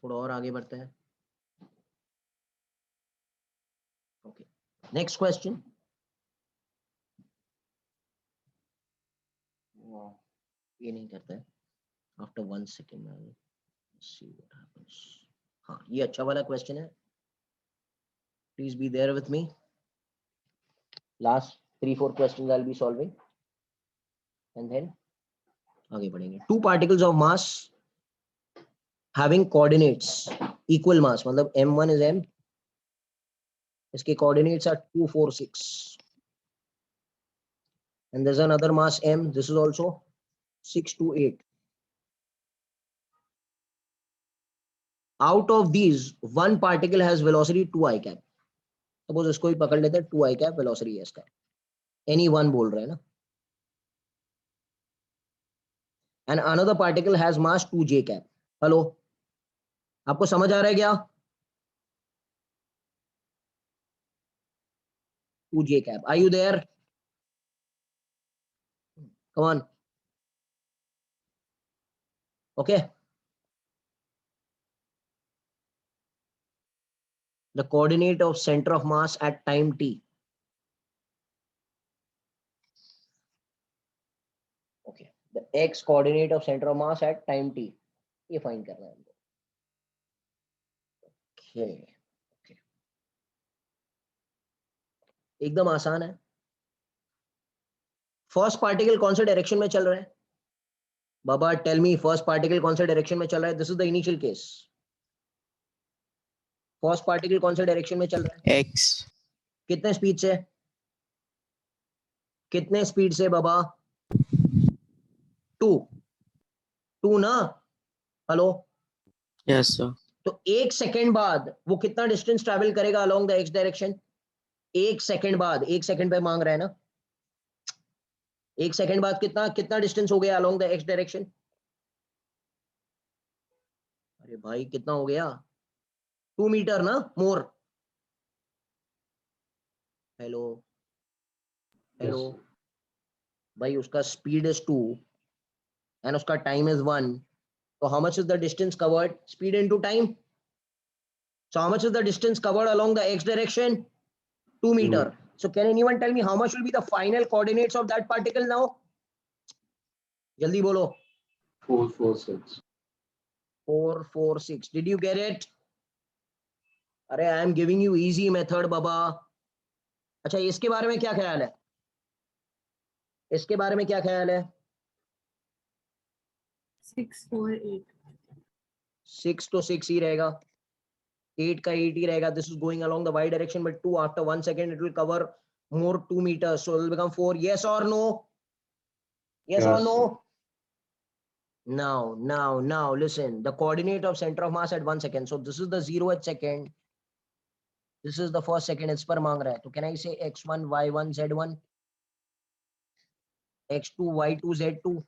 थोड़ा और आगे बढ़ते हैं. Okay. Next question. ये नहीं करता है. After 1 second, I'll see what happens. हाँ, ये अच्छा वाला question है. Please be there with me. Last 3-4 questions I'll be solving, and then आगे बढ़ेंगे. Two particles of mass having coordinates equal mass, मतलब m1 is m, इसके coordinates are 2, 4, 6, and there's another mass m, this is also 6, 2, 8. Out of these, one particle has velocity 2 I cap. Suppose इसको ही पकड़ लेते हैं, 2 I cap velocity है इसका. Any one बोल रहे हैं ना. And another particle has mass 2 J cap. Hello, आपको समझ आ रहा है क्या? 2 J cap. Are you there? Come on. Okay. The coordinate of center of mass at time t. Okay. The x coordinate of center of mass at time t. ये find करना है हमको. Okay. एकदम आसान है. फर्स्ट पार्टिकल कौन से direction में चल रहा है? बाबा टेल मी, फर्स्ट पार्टिकल कौन से डायरेक्शन में चल रहा है? This is the initial case. First particle कौन से डायरेक्शन में चल रहा है? X. कितने स्पीड से? कितने स्पीड से बाबा? 2 ना? हेलो. Yes, sir. तो 1 सेकेंड बाद वो कितना डिस्टेंस ट्रैवल करेगा along the x direction? 1 second बाद, 1 सेकेंड पे मांग रहा है ना. 1 सेकेंड बाद कितना डिस्टेंस हो गया अलोंग द एक्स डायरेक्शन? अरे भाई कितना हो गया? 2 मीटर ना, मोर. हेलो हेलो भाई, उसका स्पीड इज 2 एंड उसका टाइम इज 1. तो how much is the distance covered? Speed into time. So how much is the distance covered along the x direction? 2 meter. So can anyone tell me how much will be the final coordinates of that particle now? Jaldi bolo. 4, 4, 6. 4, 4, 6. Did you get it? अरे I am giving you easy method बाबा. अच्छा, इसके बारे में क्या ख्याल है? इसके बारे में क्या ख्याल है? 6, 4, 8. 6 तो 6 ही रहेगा, 8 का 8 ही रहेगा. This is going along the y direction, but 2 after 1 second it will cover more 2 meters, so it will become 4. Yes or no? Yes or Yes, no? sir. Now listen, the coordinate of center of mass at 1 second. So this is the 0th second, this is the first second. इस पर मांग रहा है, तो can I say x1 y1 z1, x2 y2 z2?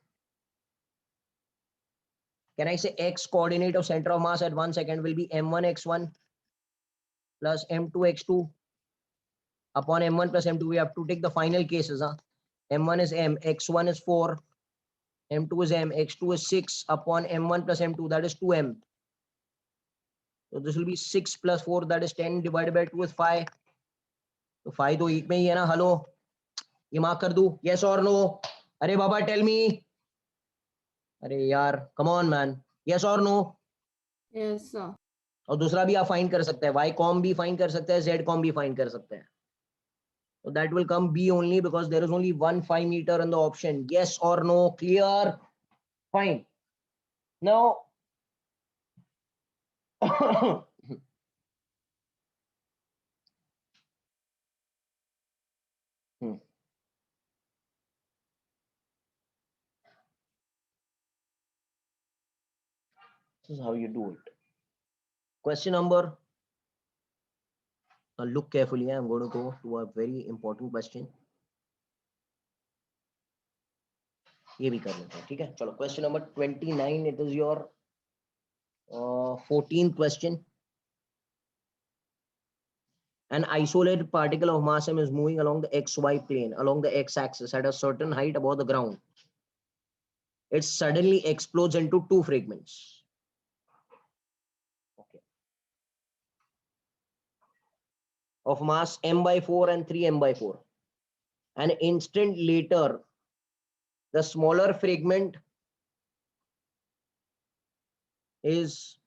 Can I say x coordinate of center of mass at 1 second will be m1 x1 plus m2 x2 upon m1 plus m2? We have to take the final cases. M1 is m, x1 is 4, m2 is m, x2 is 6 upon m1 plus m2, that is 2m. So this will be 6 plus 4, that is 10 divided by 2 is 5. तो 5 तो 8 में ही है ना. Hello, ये mark कर दूं, yes or no? अरे बाबा tell me. अरे यार come on man, yes or no? Yes, sir. और दूसरा भी आप फाइंड कर सकते हैं, y कॉम भी फाइंड कर सकते हैं, z कॉम भी फाइंड कर सकते हैं. So that will come B only because there is only one 5 meter in the option. Yes or no? Clear? Fine. Now, this is how you do it. Question number. Now look carefully. I'm going to go to a very important question. ये भी कर लेते हैं, ठीक है. चलो, question number 29. It is your 14th question. An isolated particle of mass m is moving along the xy plane, along the x-axis at a certain height above the ground. It suddenly explodes into two fragments. Okay. Of mass m by 4 and 3m by 4. An instant later, the smaller fragment is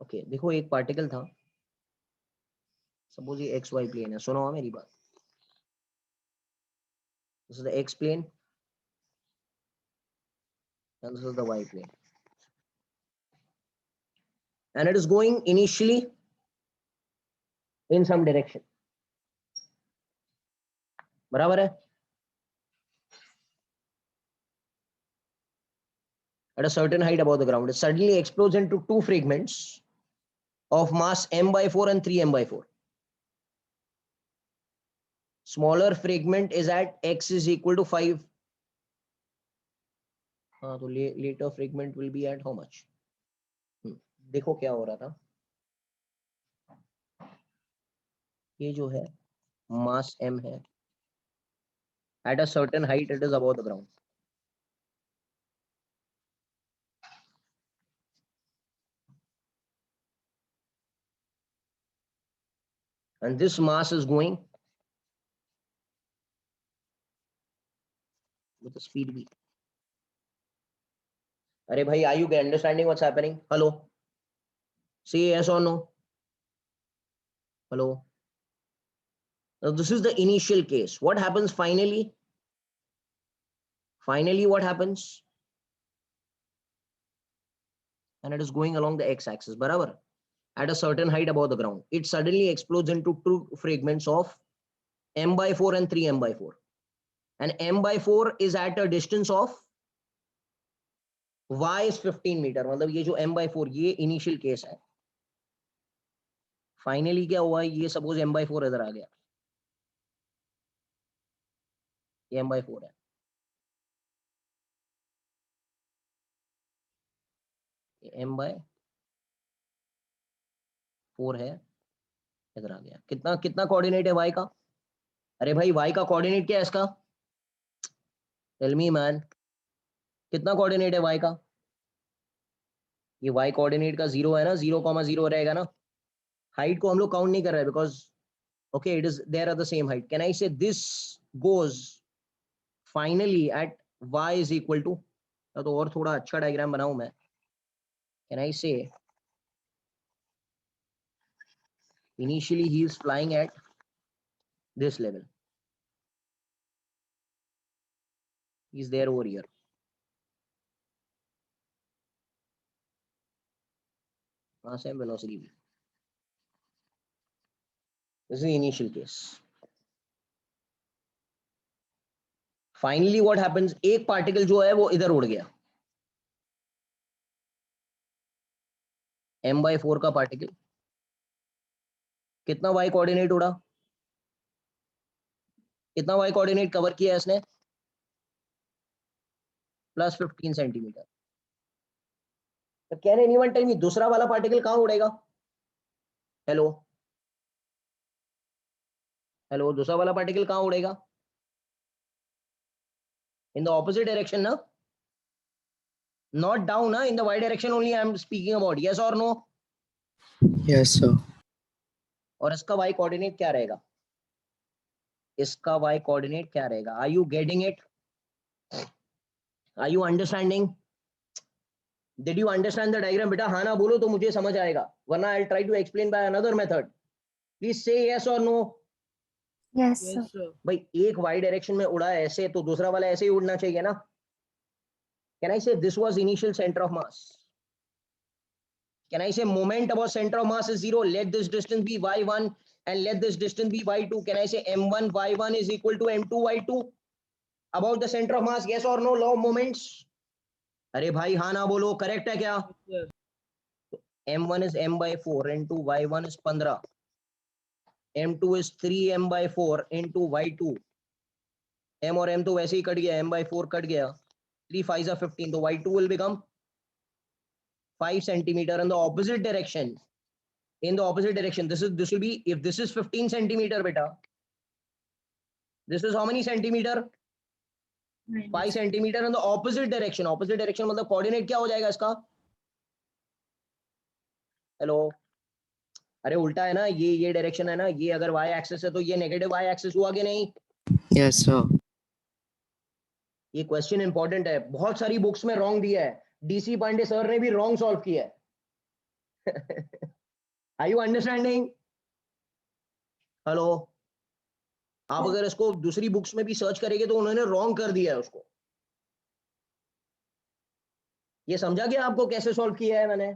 okay. देखो एक particle था, suppose ये XY plane है. सुनो मेरी बात. This is the X plane and this is the Y plane, and it is going initially in some direction. बराबर है. At a certain height above the ground, it suddenly explodes into two fragments of mass m by 4 and 3m by 4. Smaller fragment is at x is equal to 5. हाँ, तो later fragment will be at how much? देखो क्या हो रहा था. ये जो है mass m है, at a certain height it is above the ground. And this mass is going with the speed v. अरे भाई, are you understanding what's happening? Hello, say yes or no. Hello. Now this is the initial case. What happens finally? Finally, what happens? And it is going along the x-axis, barabar, at a certain height above the ground. It suddenly explodes into two fragments of m by 4 and 3m by 4. And m by 4 is at a distance of y is 15 meter. मतलब ये जो m by 4 ये initial case है. Finally क्या हुआ, ये suppose m by 4 इधर आ गया, ये m by 4 है, ये m by 4 है, इधर आ गया. कितना कितना कोऑर्डिनेट है y का? अरे भाई y का कोऑर्डिनेट क्या है इसका? टेल मी मैन, कितना कोऑर्डिनेट है y का? ये y कोऑर्डिनेट का 0 है ना, 0,0 रहेगा ना. हाइट को हम लोग काउंट नहीं कर रहे because okay, it is there at the same height. Can I say this goes finally at y is equal to, तो और थोड़ा अच्छा डायग्राम बनाऊं मैं. Can I say initially he is flying at this level, he is there over here. Same velocity v. This is the initial case. Finally what happens, एक particle जो है वो इधर उड़ गया, m by 4 का पार्टिकल. कितना y कोऑर्डिनेट उड़ा, कितना y कोऑर्डिनेट कवर किया है इसने? Plus 15 centimetre. Can anyone tell me दूसरा वाला पार्टिकल कहां उड़ेगा? हेलो हेलो, दूसरा वाला पार्टिकल कहां उड़ेगा? In the opposite direction, na? Not down, na? In the y direction only I am speaking about. Yes or no? Yes, sir. और इसका y coordinate क्या रहेगा? इसका y coordinate क्या रहेगा? Are you getting it? Are you understanding? Did you understand the diagram? बेटा हाँ ना बोलो तो मुझे समझ आएगा. वरना I'll try to explain by another method. Please say yes or no. Yes, sir. Yes, sir. भाई एक y डायरेक्शन में उड़ा है ऐसे तो दूसरा वाला ऐसे ही उड़ना चाहिए ना. Can I say this was initial center of mass? Can I say moment about center of mass is 0? Let this distance be y1 and let this distance be y2. Can I say m1 y1 is equal to m2 y2 about the center of mass? Yes or no? Law of moments. अरे भाई हाँ ना बोलो. Correct है क्या? Yes. m1 is m by 4 into y1 is 15. m2 is 3m by 4 into y2. m और m तो वैसे ही कट गया. m by 4 कट गया. 3 5s are 15. तो y2 will become 5 centimeter in the opposite direction. In the opposite direction, this will be, if this is 15 centimeter, beta, this is how many centimeter? 5 centimeter in the opposite direction. Opposite direction मतलब coordinate क्या हो जाएगा इसका? Hello. अरे उल्टा है ना, ये डायरेक्शन है ना, ये अगर y एक्सिस है तो ये नेगेटिव y एक्सिस हुआ कि नहीं? Yes, sir. ये क्वेश्चन इंपॉर्टेंट है. बहुत सारी बुक्स में रॉन्ग दिया है. डीसी पांडे सर ने भी रॉन्ग सॉल्व किया है. Are you understanding? हेलो. आप अगर इसको दूसरी बुक्स में भी सर्च करेंगे तो उन्होंने रॉन्ग कर दिया है उसको. ये समझा गया आपको कैसे सॉल्व किया है मैंने?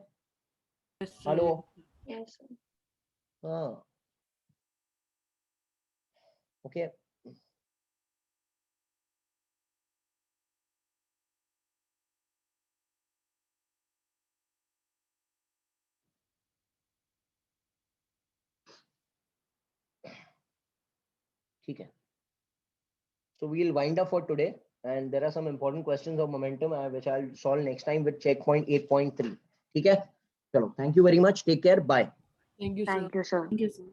Yes, sir. Hello. Yes, sir. हाँ. ओके. ठीक है. So we'll wind up for today, and there are some important questions of momentum which I'll solve next time with checkpoint 8.3. ठीक है. चलो. Thank you very much. Take care. Bye. Thank you, sir. Thank you, sir. Thank you, sir.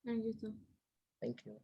Thank you, sir. Thank you.